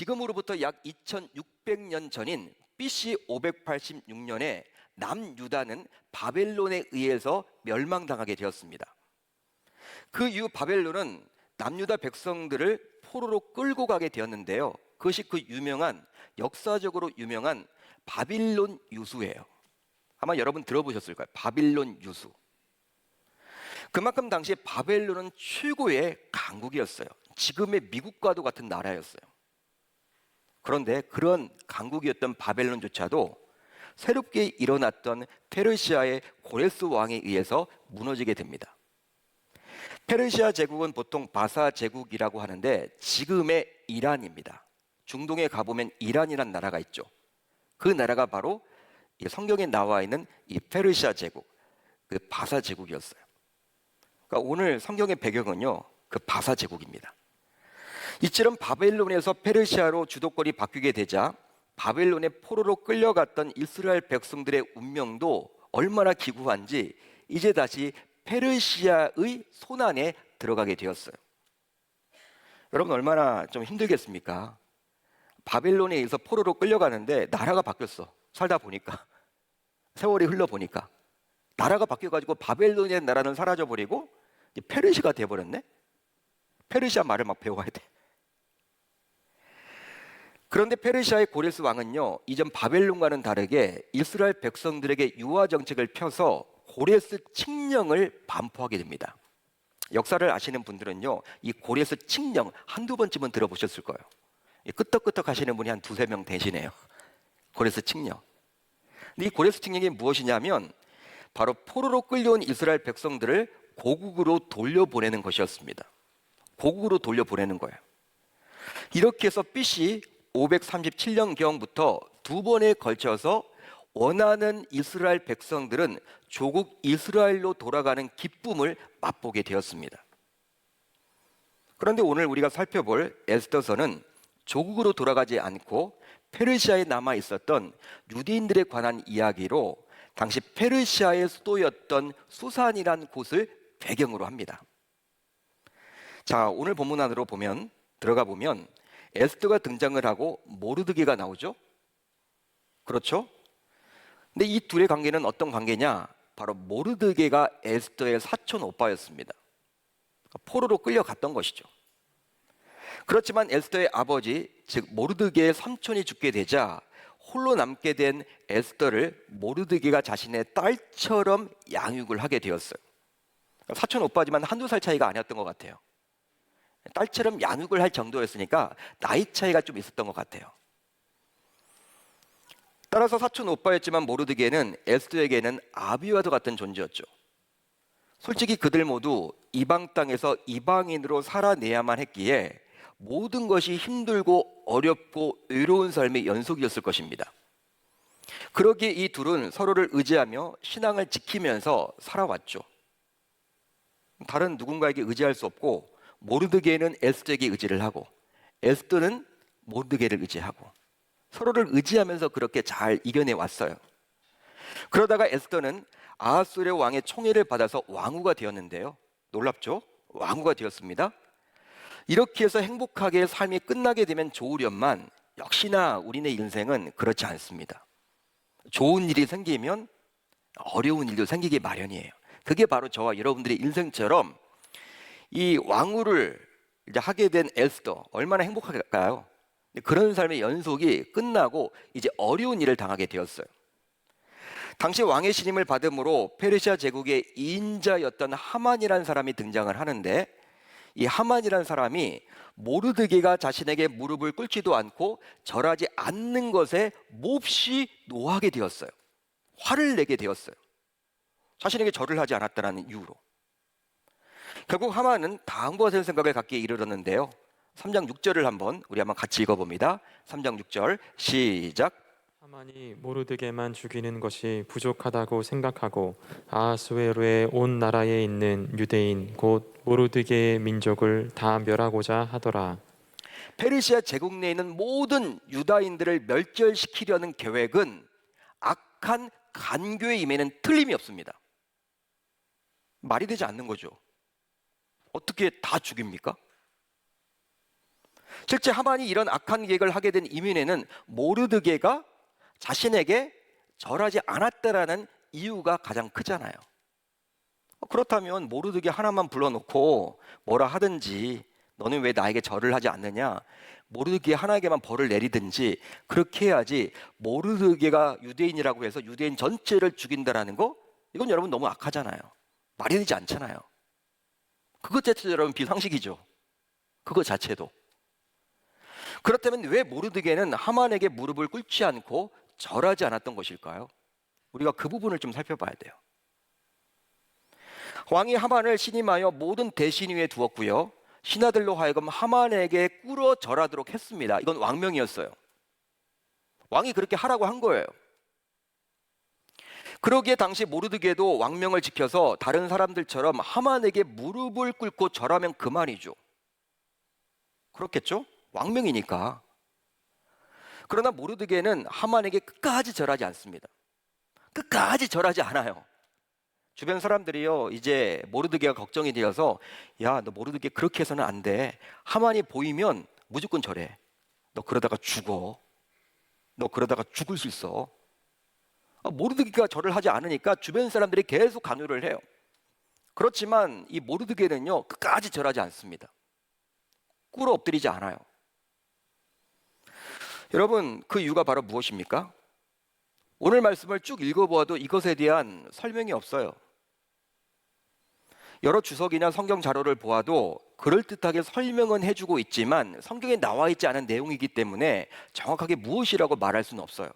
지금으로부터 약 2600년 전인 BC 586년에 남유다는 바벨론에 의해서 멸망당하게 되었습니다. 그 이후 바벨론은 남유다 백성들을 포로로 끌고 가게 되었는데요. 그것이 그 역사적으로 유명한 바빌론 유수예요. 아마 여러분 들어보셨을 거예요. 바빌론 유수. 그만큼 당시에 바벨론은 최고의 강국이었어요. 지금의 미국과도 같은 나라였어요. 그런데 그런 강국이었던 바벨론조차도 새롭게 일어났던 페르시아의 고레스 왕에 의해서 무너지게 됩니다. 페르시아 제국은 보통 바사 제국이라고 하는데 지금의 이란입니다. 중동에 가보면 이란이라는 나라가 있죠. 그 나라가 바로 성경에 나와 있는 이 페르시아 제국, 그 바사 제국이었어요. 그러니까 오늘 성경의 배경은요, 그 바사 제국입니다. 이처럼 바벨론에서 페르시아로 주도권이 바뀌게 되자 바벨론의 포로로 끌려갔던 이스라엘 백성들의 운명도 얼마나 기구한지 이제 다시 페르시아의 손안에 들어가게 되었어요. 여러분 얼마나 좀 힘들겠습니까? 바벨론에 의해서 포로로 끌려가는데 나라가 바뀌었어. 살다 보니까 세월이 흘러보니까 나라가 바뀌어가지고 바벨론의 나라는 사라져버리고 페르시아가 돼버렸네. 페르시아 말을 막 배워야 돼. 그런데 페르시아의 고레스 왕은요, 이전 바벨론과는 다르게 이스라엘 백성들에게 유화 정책을 펴서 고레스 칙령을 반포하게 됩니다. 역사를 아시는 분들은요, 이 고레스 칙령 한두 번쯤은 들어보셨을 거예요. 끄떡끄떡 하시는 분이 한 두세 명 되시네요. 고레스 칙령. 근데 이 고레스 칙령이 무엇이냐면 바로 포로로 끌려온 이스라엘 백성들을 고국으로 돌려보내는 것이었습니다. 고국으로 돌려보내는 거예요. 이렇게 해서 BC 537년경부터 두 번에 걸쳐서 원하는 이스라엘 백성들은 조국 이스라엘로 돌아가는 기쁨을 맛보게 되었습니다. 그런데 오늘 우리가 살펴볼 에스더서는 조국으로 돌아가지 않고 페르시아에 남아 있었던 유대인들에 관한 이야기로 당시 페르시아의 수도였던 수산이라는 곳을 배경으로 합니다. 자, 오늘 본문 안으로 들어가 보면 에스더가 등장을 하고 모르드게가 나오죠. 그렇죠? 근데 이 둘의 관계는 어떤 관계냐? 바로 모르드게가 에스더의 사촌 오빠였습니다. 포로로 끌려갔던 것이죠. 그렇지만 에스더의 아버지, 즉 모르드게의 삼촌이 죽게 되자 홀로 남게 된 에스더를 모르드게가 자신의 딸처럼 양육을 하게 되었어요. 사촌 오빠지만 한두 살 차이가 아니었던 것 같아요. 딸처럼 양육을 할 정도였으니까 나이 차이가 좀 있었던 것 같아요. 따라서 사촌 오빠였지만 모르드게는 에스더에게는 아비와도 같은 존재였죠. 솔직히 그들 모두 이방 땅에서 이방인으로 살아내야만 했기에 모든 것이 힘들고 어렵고 외로운 삶의 연속이었을 것입니다. 그러기에 이 둘은 서로를 의지하며 신앙을 지키면서 살아왔죠. 다른 누군가에게 의지할 수 없고 모르드게는 에스더에게 의지를 하고 에스더는 모르드게를 의지하고 서로를 의지하면서 그렇게 잘 이겨내 왔어요. 그러다가 에스더는 아하수르 왕의 총애를 받아서 왕후가 되었는데요. 놀랍죠? 왕후가 되었습니다. 이렇게 해서 행복하게 삶이 끝나게 되면 좋으련만 역시나 우리네 인생은 그렇지 않습니다. 좋은 일이 생기면 어려운 일도 생기기 마련이에요. 그게 바로 저와 여러분들의 인생처럼 이 왕후를 이제 하게 된 에스더 얼마나 행복할까요? 그런 삶의 연속이 끝나고 이제 어려운 일을 당하게 되었어요. 당시 왕의 신임을 받음으로 페르시아 제국의 인자였던 하만이라는 사람이 등장을 하는데 이 하만이라는 사람이 모르드게가 자신에게 무릎을 꿇지도 않고 절하지 않는 것에 몹시 노하게 되었어요. 화를 내게 되었어요. 자신에게 절을 하지 않았다는 이유로. 결국 하만은 다음과 같은 생각을 갖기에 이르렀는데요. 3장 6절을 한번 같이 읽어봅니다. 3장 6절 시작. 하만이 모르드게만 죽이는 것이 부족하다고 생각하고 아하수에로의 온 나라에 있는 유대인 곧 모르드게의 민족을 다 멸하고자 하더라. 페르시아 제국 내에 있는 모든 유다인들을 멸절시키려는 계획은 악한 간교의 임에는 틀림이 없습니다. 말이 되지 않는 거죠. 어떻게 다 죽입니까? 실제 하만이 이런 악한 계획을 하게 된 이면에는 모르드게가 자신에게 절하지 않았다라는 이유가 가장 크잖아요. 그렇다면 모르드게 하나만 불러놓고 뭐라 하든지 너는 왜 나에게 절을 하지 않느냐, 모르드게 하나에게만 벌을 내리든지 그렇게 해야지, 모르드게가 유대인이라고 해서 유대인 전체를 죽인다라는 거, 이건 여러분 너무 악하잖아요. 말이 되지 않잖아요. 그것 자체도 여러분 비상식이죠. 그것 자체도. 그렇다면 왜 모르드게는 하만에게 무릎을 꿇지 않고 절하지 않았던 것일까요? 우리가 그 부분을 좀 살펴봐야 돼요. 왕이 하만을 신임하여 모든 대신 위에 두었고요, 신하들로 하여금 하만에게 꿇어 절하도록 했습니다. 이건 왕명이었어요. 왕이 그렇게 하라고 한 거예요. 그러기에 당시 모르드게도 왕명을 지켜서 다른 사람들처럼 하만에게 무릎을 꿇고 절하면 그만이죠. 그렇겠죠? 왕명이니까. 그러나 모르드게는 하만에게 끝까지 절하지 않습니다. 끝까지 절하지 않아요. 주변 사람들이요, 이제 모르드게가 걱정이 되어서, 야, 너 모르드게 그렇게 해서는 안 돼. 하만이 보이면 무조건 절해. 너 그러다가 죽어. 너 그러다가 죽을 수 있어. 모르드게가 절을 하지 않으니까 주변 사람들이 계속 강요를 해요. 그렇지만 이 모르드게는요, 끝까지 절하지 않습니다. 꿇어 엎드리지 않아요. 여러분, 그 이유가 바로 무엇입니까? 오늘 말씀을 쭉 읽어보아도 이것에 대한 설명이 없어요. 여러 주석이나 성경 자료를 보아도 그럴듯하게 설명은 해주고 있지만 성경에 나와 있지 않은 내용이기 때문에 정확하게 무엇이라고 말할 수는 없어요.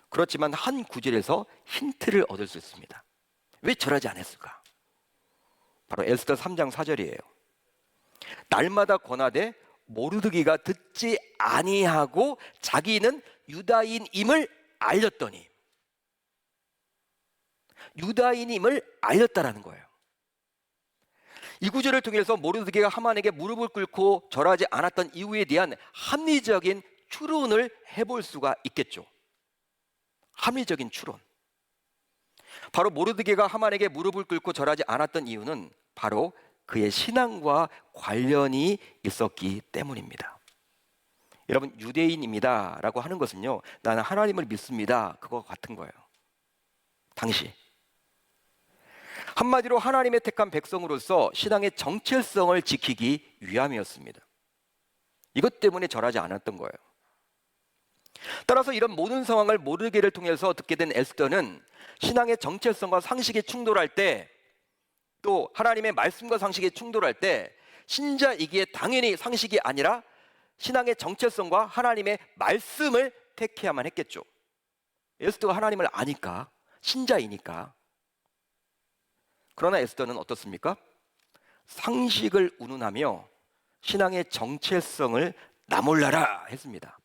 그렇지만 한 구절에서 힌트를 얻을 수 있습니다. 왜 절하지 않았을까? 바로 에스더 3장 4절이에요. 날마다 권하되 모르드게가 듣지 아니하고 자기는 유다인임을 알렸더니, 유다인임을 알렸다라는 거예요. 이 구절을 통해서 모르드게가 하만에게 무릎을 꿇고 절하지 않았던 이유에 대한 합리적인 추론을 해볼 수가 있겠죠. 합리적인 추론. 바로 모르드게가 하만에게 무릎을 꿇고 절하지 않았던 이유는 바로 그의 신앙과 관련이 있었기 때문입니다. 여러분, 유대인입니다 라고 하는 것은요, 나는 하나님을 믿습니다, 그거 같은 거예요. 당시 한마디로 하나님의 택한 백성으로서 신앙의 정체성을 지키기 위함이었습니다. 이것 때문에 절하지 않았던 거예요. 따라서 이런 모든 상황을 모르드게를 통해서 듣게 된 에스더는 신앙의 정체성과 상식이 충돌할 때, 또 하나님의 말씀과 상식이 충돌할 때 신자이기에 당연히 상식이 아니라 신앙의 정체성과 하나님의 말씀을 택해야만 했겠죠. 에스더가 하나님을 아니까, 신자이니까. 그러나 에스더는 어떻습니까? 상식을 운운하며 신앙의 정체성을 나 몰라라 했습니다.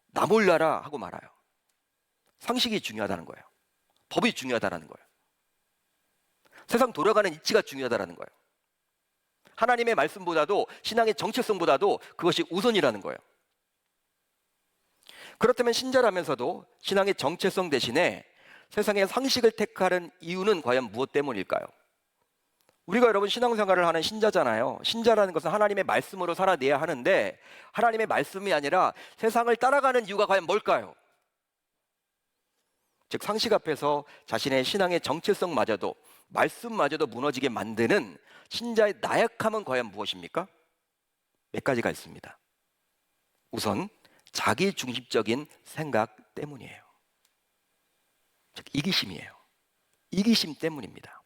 나 몰라라 하고 말아요. 상식이 중요하다는 거예요. 법이 중요하다는 거예요. 세상 돌아가는 이치가 중요하다는 거예요. 하나님의 말씀보다도 신앙의 정체성보다도 그것이 우선이라는 거예요. 그렇다면 신자라면서도 신앙의 정체성 대신에 세상의 상식을 택하는 이유는 과연 무엇 때문일까요? 우리가 여러분 신앙생활을 하는 신자잖아요. 신자라는 것은 하나님의 말씀으로 살아내야 하는데 하나님의 말씀이 아니라 세상을 따라가는 이유가 과연 뭘까요? 즉 상식 앞에서 자신의 신앙의 정체성마저도, 말씀마저도 무너지게 만드는 신자의 나약함은 과연 무엇입니까? 몇 가지가 있습니다. 우선 자기중심적인 생각 때문이에요. 즉 이기심이에요. 이기심 때문입니다.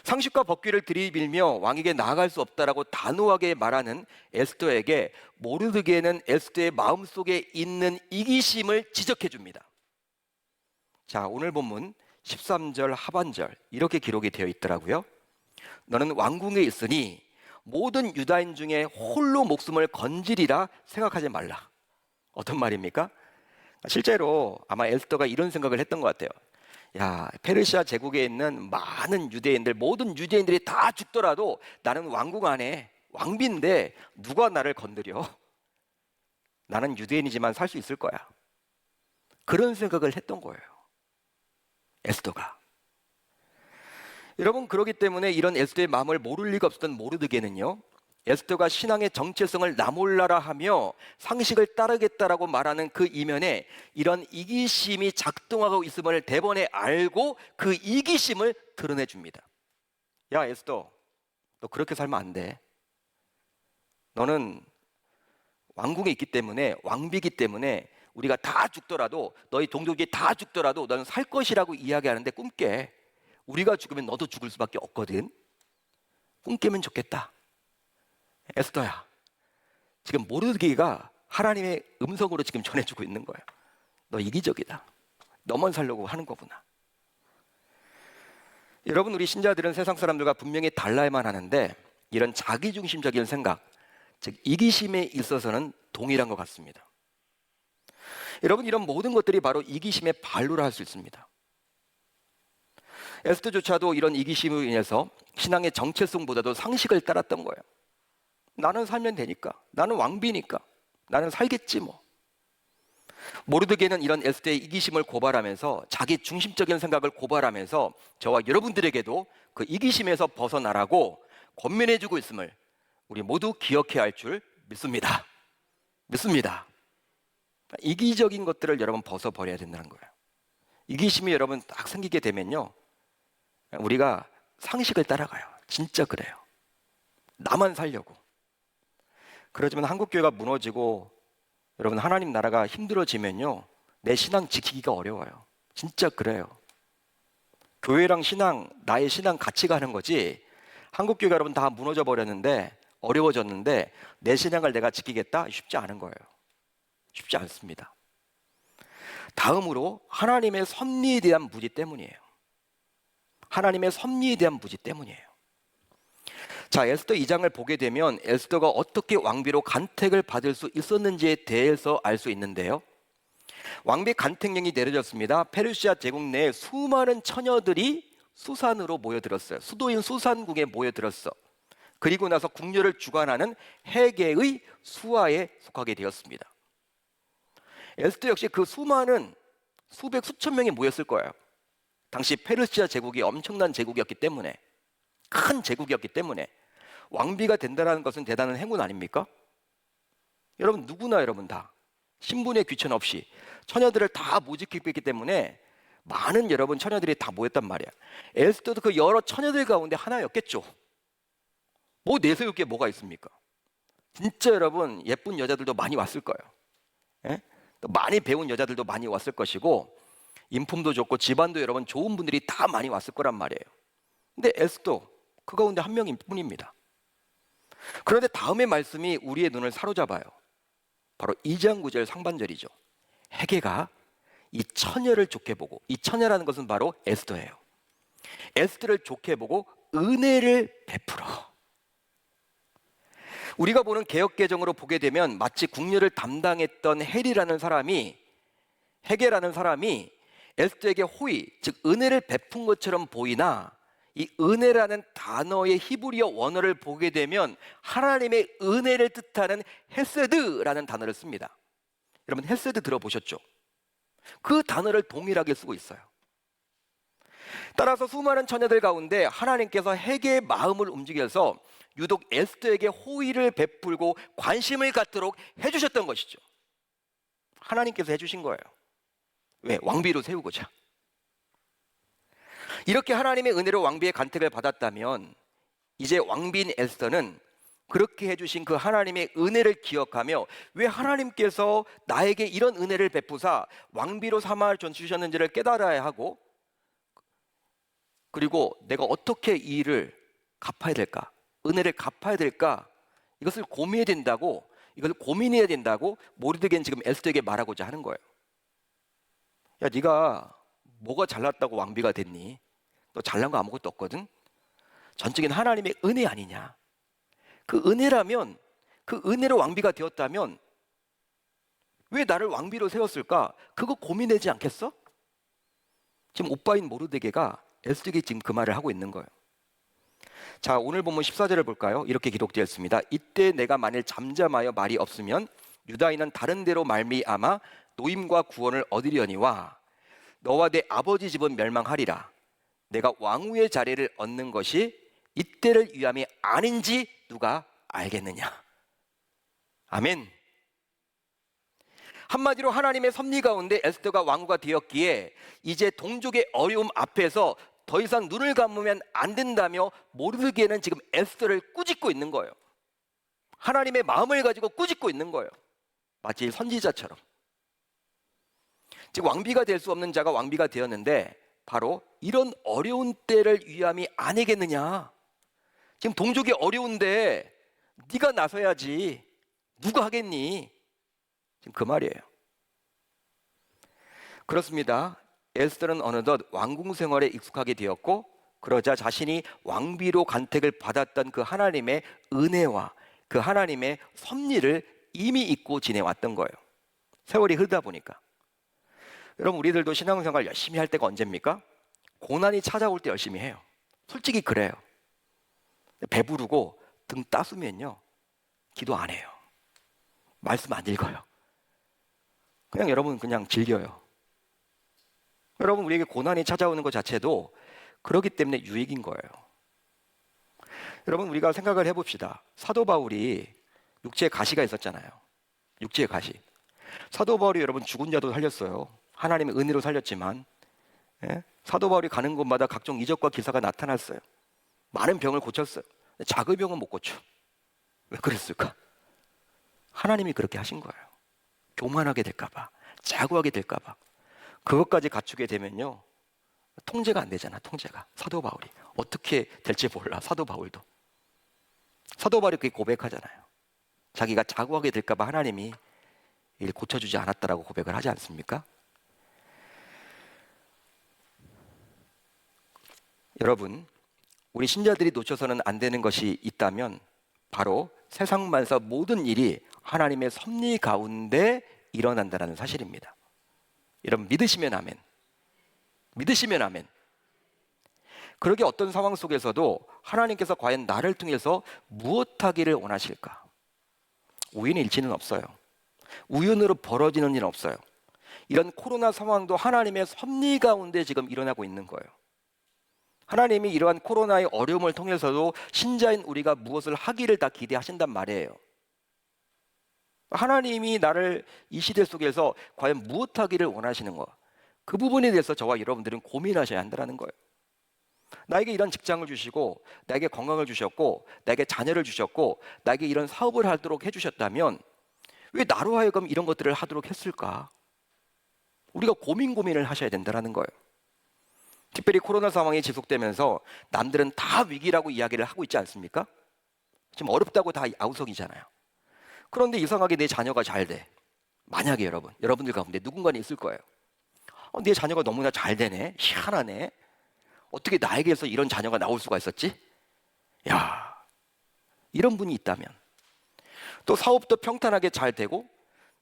상식과 법규를 들이밀며 왕에게 나아갈 수 없다라고 단호하게 말하는 에스더에게 모르드게는 에스더의 마음속에 있는 이기심을 지적해 줍니다. 자, 오늘 본문 13절 하반절 이렇게 기록이 되어 있더라고요. 너는 왕궁에 있으니 모든 유다인 중에 홀로 목숨을 건지리라 생각하지 말라. 어떤 말입니까? 실제로 아마 에스더가 이런 생각을 했던 것 같아요. 야, 페르시아 제국에 있는 많은 유대인들, 모든 유대인들이 다 죽더라도 나는 왕궁 안에 왕비인데 누가 나를 건드려? 나는 유대인이지만 살 수 있을 거야. 그런 생각을 했던 거예요, 에스더가. 여러분, 그렇기 때문에 이런 에스더의 마음을 모를 리가 없었던 모르드게는요, 에스더가 신앙의 정체성을 나몰라라 하며 상식을 따르겠다라고 말하는 그 이면에 이런 이기심이 작동하고 있음을 대번에 알고 그 이기심을 드러내 줍니다. 야, 에스더, 너 그렇게 살면 안 돼. 너는 왕궁에 있기 때문에, 왕비기 때문에 우리가 다 죽더라도, 너희 동족이 다 죽더라도 너는 살 것이라고 이야기하는데 꿈 깨. 우리가 죽으면 너도 죽을 수밖에 없거든. 꿈 깨면 좋겠다. 에스더야, 지금 모르드게가 하나님의 음성으로 지금 전해주고 있는 거야. 너 이기적이다. 너만 살려고 하는 거구나. 여러분, 우리 신자들은 세상 사람들과 분명히 달라야만 하는데 이런 자기중심적인 생각, 즉 이기심에 있어서는 동일한 것 같습니다. 여러분, 이런 모든 것들이 바로 이기심의 발로라 할 수 있습니다. 에스더조차도 이런 이기심으로 인해서 신앙의 정체성보다도 상식을 따랐던 거예요. 나는 살면 되니까, 나는 왕비니까, 나는 살겠지 뭐. 모르드게는 이런 에스더의 이기심을 고발하면서 자기 중심적인 생각을 고발하면서 저와 여러분들에게도 그 이기심에서 벗어나라고 권면해주고 있음을 우리 모두 기억해야 할 줄 믿습니다. 믿습니다. 이기적인 것들을 여러분 벗어버려야 된다는 거예요. 이기심이 여러분 딱 생기게 되면요, 우리가 상식을 따라가요. 진짜 그래요. 나만 살려고. 그러지만 한국교회가 무너지고 여러분 하나님 나라가 힘들어지면요, 내 신앙 지키기가 어려워요. 진짜 그래요. 교회랑 신앙, 나의 신앙 같이 가는 거지, 한국교회가 여러분 다 무너져 버렸는데, 어려워졌는데 내 신앙을 내가 지키겠다? 쉽지 않은 거예요. 쉽지 않습니다. 다음으로 하나님의 섭리에 대한 무지 때문이에요. 하나님의 섭리에 대한 무지 때문이에요. 자, 에스더 2장을 보게 되면 에스더가 어떻게 왕비로 간택을 받을 수 있었는지에 대해서 알 수 있는데요, 왕비 간택령이 내려졌습니다. 페르시아 제국 내에 수많은 처녀들이 수산으로 모여들었어요. 수도인 수산궁에 모여들었어. 그리고 나서 궁녀를 주관하는 해계의 수하에 속하게 되었습니다. 에스더 역시 그 수많은 수백 수천 명이 모였을 거예요. 당시 페르시아 제국이 엄청난 제국이었기 때문에, 큰 제국이었기 때문에 왕비가 된다는 것은 대단한 행운 아닙니까? 여러분, 누구나 여러분 다 신분의 귀천 없이 처녀들을 다 모집했기 때문에 많은 여러분 처녀들이 다 모였단 말이야. 에스더도 그 여러 처녀들 가운데 하나였겠죠. 뭐 내세울 게 뭐가 있습니까? 진짜 여러분 예쁜 여자들도 많이 왔을 거예요. 예? 또 많이 배운 여자들도 많이 왔을 것이고, 인품도 좋고 집안도 여러분 좋은 분들이 다 많이 왔을 거란 말이에요. 근데 에스더 그 가운데 한 명일 뿐입니다. 그런데 다음의 말씀이 우리의 눈을 사로잡아요. 바로 2장 9절 상반절이죠. 해게가 이 처녀를 좋게 보고, 이 처녀라는 것은 바로 에스더예요. 에스더를 좋게 보고 은혜를 베풀어. 우리가 보는 개역개정으로 보게 되면 마치 궁녀를 담당했던 헬이라는 사람이, 해게라는 사람이 에스더에게 호의, 즉 은혜를 베푼 것처럼 보이나, 이 은혜라는 단어의 히브리어 원어를 보게 되면 하나님의 은혜를 뜻하는 헤세드라는 단어를 씁니다. 여러분 헤세드 들어보셨죠? 그 단어를 동일하게 쓰고 있어요. 따라서 수많은 처녀들 가운데 하나님께서 해게의 마음을 움직여서 유독 에스더에게 호의를 베풀고 관심을 갖도록 해주셨던 것이죠. 하나님께서 해주신 거예요. 왜? 왕비로 세우고자. 이렇게 하나님의 은혜로 왕비의 간택을 받았다면 이제 왕비인 에스더는 그렇게 해주신 그 하나님의 은혜를 기억하며, 왜 하나님께서 나에게 이런 은혜를 베푸사 왕비로 삼아 주셨는지를 깨달아야 하고, 그리고 내가 어떻게 이 일을 갚아야 될까, 은혜를 갚아야 될까, 이것을 고민해야 된다고, 이것을 고민해야 된다고 모르드게는 지금 에스더에게 말하고자 하는 거예요. 야, 네가 뭐가 잘났다고 왕비가 됐니? 너 잘난 거 아무것도 없거든. 전적인 하나님의 은혜 아니냐. 그 은혜라면, 그 은혜로 왕비가 되었다면 왜 나를 왕비로 세웠을까? 그거 고민하지 않겠어? 지금 오빠인 모르드게가 에스더에게 지금 그 말을 하고 있는 거예요. 자, 오늘 본문 14절을 볼까요? 이렇게 기록되어 있습니다. 이때 내가 만일 잠잠하여 말이 없으면 유다인은 다른 데로 말미암아 노임과 구원을 얻으려니와 너와 내 아버지 집은 멸망하리라. 내가 왕후의 자리를 얻는 것이 이때를 위함이 아닌지 누가 알겠느냐? 아멘. 한마디로 하나님의 섭리 가운데 에스더가 왕후가 되었기에 이제 동족의 어려움 앞에서 더 이상 눈을 감으면 안 된다며 모르드게는 지금 에스더를 꾸짖고 있는 거예요. 하나님의 마음을 가지고 꾸짖고 있는 거예요. 마치 선지자처럼. 즉 왕비가 될 수 없는 자가 왕비가 되었는데 바로 이런 어려운 때를 위함이 아니겠느냐. 지금 동족이 어려운데 네가 나서야지. 누가 하겠니? 지금 그 말이에요. 그렇습니다. 에스더는 어느덧 왕궁 생활에 익숙하게 되었고 그러자 자신이 왕비로 간택을 받았던 그 하나님의 은혜와 그 하나님의 섭리를 이미 잊고 지내왔던 거예요. 세월이 흐르다 보니까. 여러분 우리들도 신앙생활 열심히 할 때가 언제입니까? 고난이 찾아올 때 열심히 해요. 솔직히 그래요. 배부르고 등 따스면요 기도 안 해요. 말씀 안 읽어요. 그냥 여러분 그냥 즐겨요. 여러분 우리에게 고난이 찾아오는 것 자체도 그렇기 때문에 유익인 거예요. 여러분 우리가 생각을 해봅시다. 사도 바울이 육체에 가시가 있었잖아요. 육체에 가시. 사도 바울이 여러분 죽은 자도 살렸어요. 하나님의 은혜로 살렸지만 사도 바울이 가는 곳마다 각종 이적과 기사가 나타났어요. 많은 병을 고쳤어요. 작은 병은 못 고쳐. 왜 그랬을까? 하나님이 그렇게 하신 거예요. 교만하게 될까봐, 자고하게 될까봐. 그것까지 갖추게 되면요 통제가 안 되잖아. 통제가. 사도 바울이 어떻게 될지 몰라. 사도 바울도. 사도 바울이 그렇게 고백하잖아요. 자기가 자고하게 될까봐 하나님이 일 고쳐주지 않았다라고 고백을 하지 않습니까? 여러분 우리 신자들이 놓쳐서는 안 되는 것이 있다면 바로 세상 만사 모든 일이 하나님의 섭리 가운데 일어난다는 사실입니다. 여러분 믿으시면 아멘. 믿으시면 아멘. 그러게 어떤 상황 속에서도 하나님께서 과연 나를 통해서 무엇하기를 원하실까? 우연의 일치는 없어요. 우연으로 벌어지는 일은 없어요. 이런 코로나 상황도 하나님의 섭리 가운데 지금 일어나고 있는 거예요. 하나님이 이러한 코로나의 어려움을 통해서도 신자인 우리가 무엇을 하기를 다 기대하신단 말이에요. 하나님이 나를 이 시대 속에서 과연 무엇하기를 원하시는 거, 그 부분에 대해서 저와 여러분들은 고민하셔야 한다는 거예요. 나에게 이런 직장을 주시고 나에게 건강을 주셨고 나에게 자녀를 주셨고 나에게 이런 사업을 하도록 해주셨다면 왜 나로 하여금 이런 것들을 하도록 했을까? 우리가 고민을 하셔야 된다는 거예요. 특별히 코로나 상황이 지속되면서 남들은 다 위기라고 이야기를 하고 있지 않습니까? 지금 어렵다고 다 아우성이잖아요. 그런데 이상하게 내 자녀가 잘 돼. 만약에 여러분들 가운데 누군가는 있을 거예요. 내 자녀가 너무나 잘 되네. 희한하네. 어떻게 나에게서 이런 자녀가 나올 수가 있었지? 야, 이런 분이 있다면 또 사업도 평탄하게 잘 되고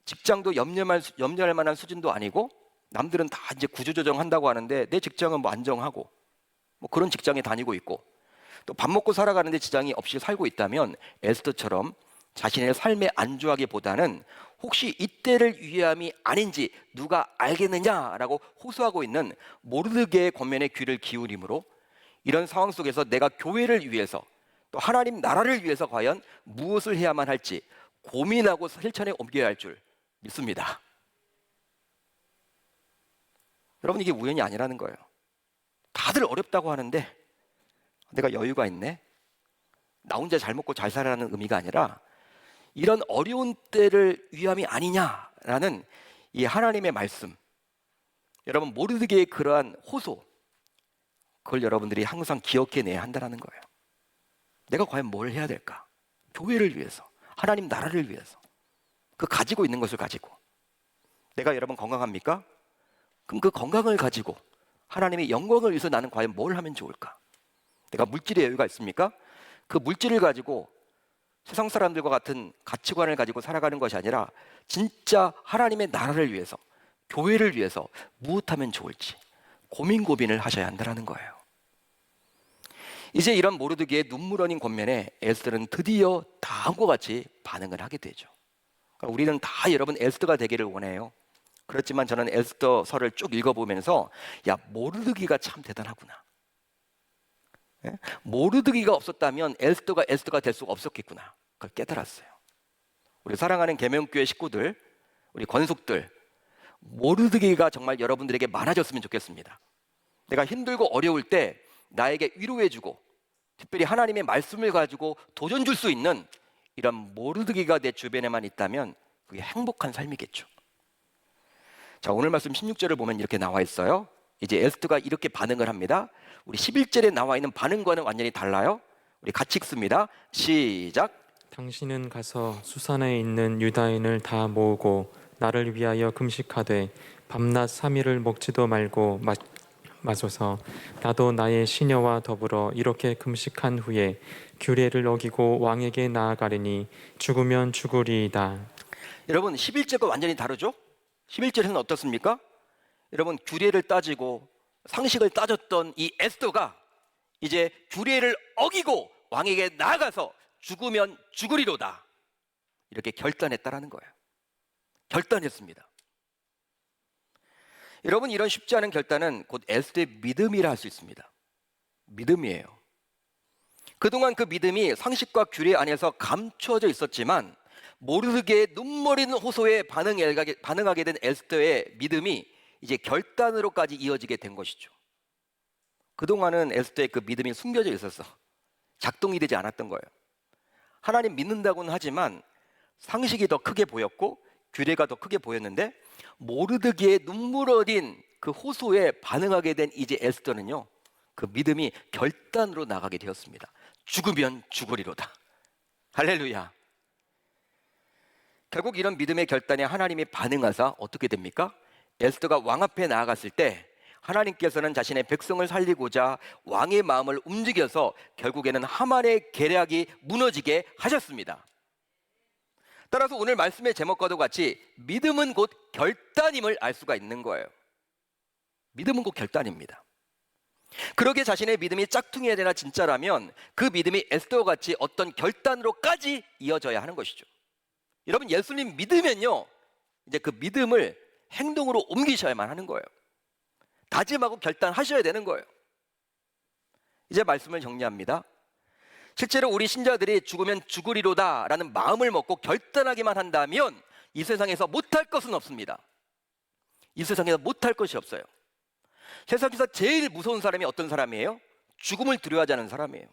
직장도 염려할 만한 수준도 아니고 남들은 다 이제 구조조정 한다고 하는데 내 직장은 뭐 안정하고 뭐 그런 직장에 다니고 있고 또 밥 먹고 살아가는데 지장이 없이 살고 있다면 에스더처럼 자신의 삶에 안주하기보다는 혹시 이때를 위함이 아닌지 누가 알겠느냐라고 호소하고 있는 모르드게의 권면에 귀를 기울임으로 이런 상황 속에서 내가 교회를 위해서 또 하나님 나라를 위해서 과연 무엇을 해야만 할지 고민하고 실천에 옮겨야 할 줄 믿습니다. 여러분 이게 우연이 아니라는 거예요. 다들 어렵다고 하는데 내가 여유가 있네. 나 혼자 잘 먹고 잘 살아라는 의미가 아니라 이런 어려운 때를 위함이 아니냐라는 이 하나님의 말씀. 여러분 모르드게의 그러한 호소, 그걸 여러분들이 항상 기억해내야 한다는 거예요. 내가 과연 뭘 해야 될까? 교회를 위해서, 하나님 나라를 위해서. 그 가지고 있는 것을 가지고. 내가 여러분 건강합니까? 그럼 그 건강을 가지고 하나님의 영광을 위해서 나는 과연 뭘 하면 좋을까? 내가 물질의 여유가 있습니까? 그 물질을 가지고 세상 사람들과 같은 가치관을 가지고 살아가는 것이 아니라 진짜 하나님의 나라를 위해서, 교회를 위해서 무엇하면 좋을지 고민을 하셔야 한다는 거예요. 이제 이런 모르드게의 눈물 어린 권면에 에스더는 드디어 다음과 같이 반응을 하게 되죠. 그러니까 우리는 다 여러분 에스더가 되기를 원해요. 그렇지만 저는 에스더서를 쭉 읽어보면서 야 모르드게가 참 대단하구나. 모르드게가 없었다면 에스더가 될 수가 없었겠구나. 그걸 깨달았어요. 우리 사랑하는 계명교회 식구들, 우리 권속들, 모르드게가 정말 여러분들에게 많아졌으면 좋겠습니다. 내가 힘들고 어려울 때 나에게 위로해주고 특별히 하나님의 말씀을 가지고 도전 줄 수 있는 이런 모르드게가 내 주변에만 있다면 그게 행복한 삶이겠죠. 자, 오늘 말씀 16절을 보면 이렇게 나와 있어요. 이제 에스더가 이렇게 반응을 합니다. 우리 11절에 나와 있는 반응과는 완전히 달라요. 우리 같이 읽습니다. 시작. 당신은 가서 수산에 있는 유다인을 다 모으고 나를 위하여 금식하되 밤낮 3일을 먹지도 말고 마소서. 나도 나의 시녀와 더불어 이렇게 금식한 후에 규례를 어기고 왕에게 나아가리니 죽으면 죽으리이다. 여러분 11절과 완전히 다르죠? 11절에는 어떻습니까? 여러분 규례를 따지고 상식을 따졌던 이 에스더가 이제 규례를 어기고 왕에게 나아가서 죽으면 죽으리로다 이렇게 결단했다라는 거예요. 결단했습니다. 여러분 이런 쉽지 않은 결단은 곧 에스더의 믿음이라 할 수 있습니다. 믿음이에요. 그동안 그 믿음이 상식과 규례 안에서 감추어져 있었지만 모르드게의 눈머리는 호소에 반응하게 된 에스더의 믿음이 이제 결단으로까지 이어지게 된 것이죠. 그동안은 에스더의 그 믿음이 숨겨져 있어서 작동이 되지 않았던 거예요. 하나님 믿는다고는 하지만 상식이 더 크게 보였고 규례가 더 크게 보였는데 모르드게의 눈물 어린 그 호소에 반응하게 된 이제 에스더는요, 그 믿음이 결단으로 나가게 되었습니다. 죽으면 죽으리로다. 할렐루야. 결국 이런 믿음의 결단에 하나님이 반응하사 어떻게 됩니까? 에스더가 왕 앞에 나아갔을 때 하나님께서는 자신의 백성을 살리고자 왕의 마음을 움직여서 결국에는 하만의 계략이 무너지게 하셨습니다. 따라서 오늘 말씀의 제목과도 같이 믿음은 곧 결단임을 알 수가 있는 거예요. 믿음은 곧 결단입니다. 그러게 자신의 믿음이 짝퉁이 아니라 진짜라면 그 믿음이 에스더와 같이 어떤 결단으로까지 이어져야 하는 것이죠. 여러분 예수님 믿으면요, 이제 그 믿음을 행동으로 옮기셔야만 하는 거예요. 다짐하고 결단하셔야 되는 거예요. 이제 말씀을 정리합니다. 실제로 우리 신자들이 죽으면 죽으리로다 라는 마음을 먹고 결단하기만 한다면 이 세상에서 못할 것은 없습니다. 이 세상에서 못할 것이 없어요. 세상에서 제일 무서운 사람이 어떤 사람이에요? 죽음을 두려워하지 않은 사람이에요.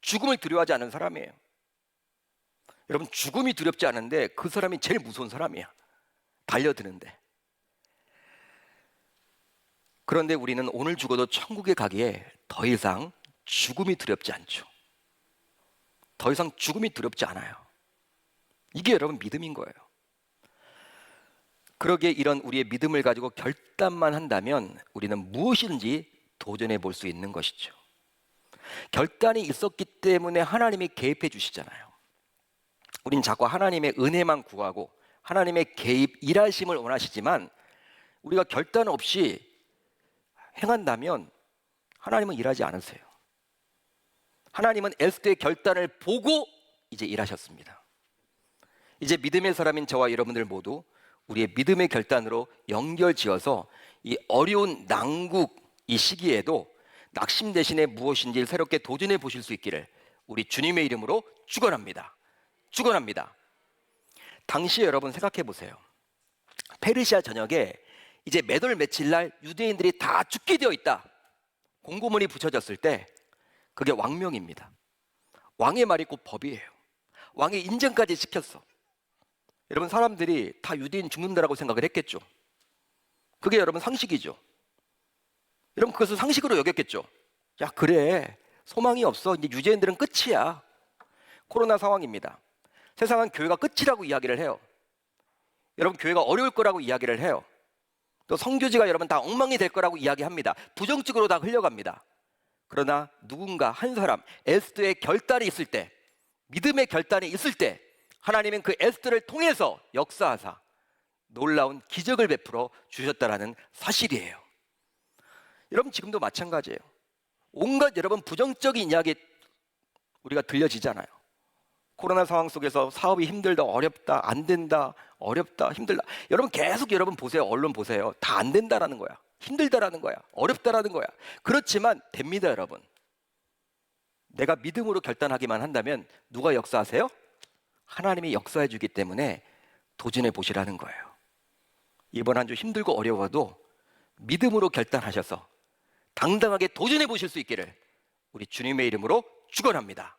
죽음을 두려워하지 않은 사람이에요. 여러분 죽음이 두렵지 않은데 그 사람이 제일 무서운 사람이야. 달려드는데. 그런데 우리는 오늘 죽어도 천국에 가기에 더 이상 죽음이 두렵지 않죠. 더 이상 죽음이 두렵지 않아요. 이게 여러분 믿음인 거예요. 그러기에 이런 우리의 믿음을 가지고 결단만 한다면 우리는 무엇이든지 도전해 볼 수 있는 것이죠. 결단이 있었기 때문에 하나님이 개입해 주시잖아요. 우린 자꾸 하나님의 은혜만 구하고 하나님의 개입, 일하심을 원하시지만 우리가 결단 없이 행한다면 하나님은 일하지 않으세요. 하나님은 에스더의 결단을 보고 이제 일하셨습니다. 이제 믿음의 사람인 저와 여러분들 모두 우리의 믿음의 결단으로 연결지어서 이 어려운 난국 이 시기에도 낙심 대신에 무엇인지 새롭게 도전해 보실 수 있기를 우리 주님의 이름으로 축원합니다. 축원합니다. 당시 여러분 생각해 보세요. 페르시아 전역에 이제 몇 월 며칠 날 유대인들이 다 죽게 되어 있다. 공고문이 붙여졌을 때 그게 왕명입니다. 왕의 말이 곧 법이에요. 왕의 인정까지 시켰어. 여러분 사람들이 다 유대인 죽는다라고 생각을 했겠죠. 그게 여러분 상식이죠. 여러분 그것을 상식으로 여겼겠죠. 야 그래 소망이 없어. 이제 유대인들은 끝이야. 코로나 상황입니다. 세상은 교회가 끝이라고 이야기를 해요. 여러분 교회가 어려울 거라고 이야기를 해요. 또 성교지가 여러분 다 엉망이 될 거라고 이야기합니다. 부정적으로 다 흘려갑니다. 그러나 누군가 한 사람 에스더의 결단이 있을 때, 믿음의 결단이 있을 때 하나님은 그 에스더를 통해서 역사하사 놀라운 기적을 베풀어 주셨다라는 사실이에요. 여러분 지금도 마찬가지예요. 온갖 여러분 부정적인 이야기 우리가 들려지잖아요. 코로나 상황 속에서 사업이 힘들다, 어렵다, 안 된다, 어렵다, 힘들다. 여러분 계속 여러분 보세요. 언론 보세요. 다 안 된다라는 거야. 힘들다라는 거야. 어렵다라는 거야. 그렇지만 됩니다, 여러분. 내가 믿음으로 결단하기만 한다면 누가 역사하세요? 하나님이 역사해 주기 때문에 도전해 보시라는 거예요. 이번 한 주 힘들고 어려워도 믿음으로 결단하셔서 당당하게 도전해 보실 수 있기를 우리 주님의 이름으로 축원합니다.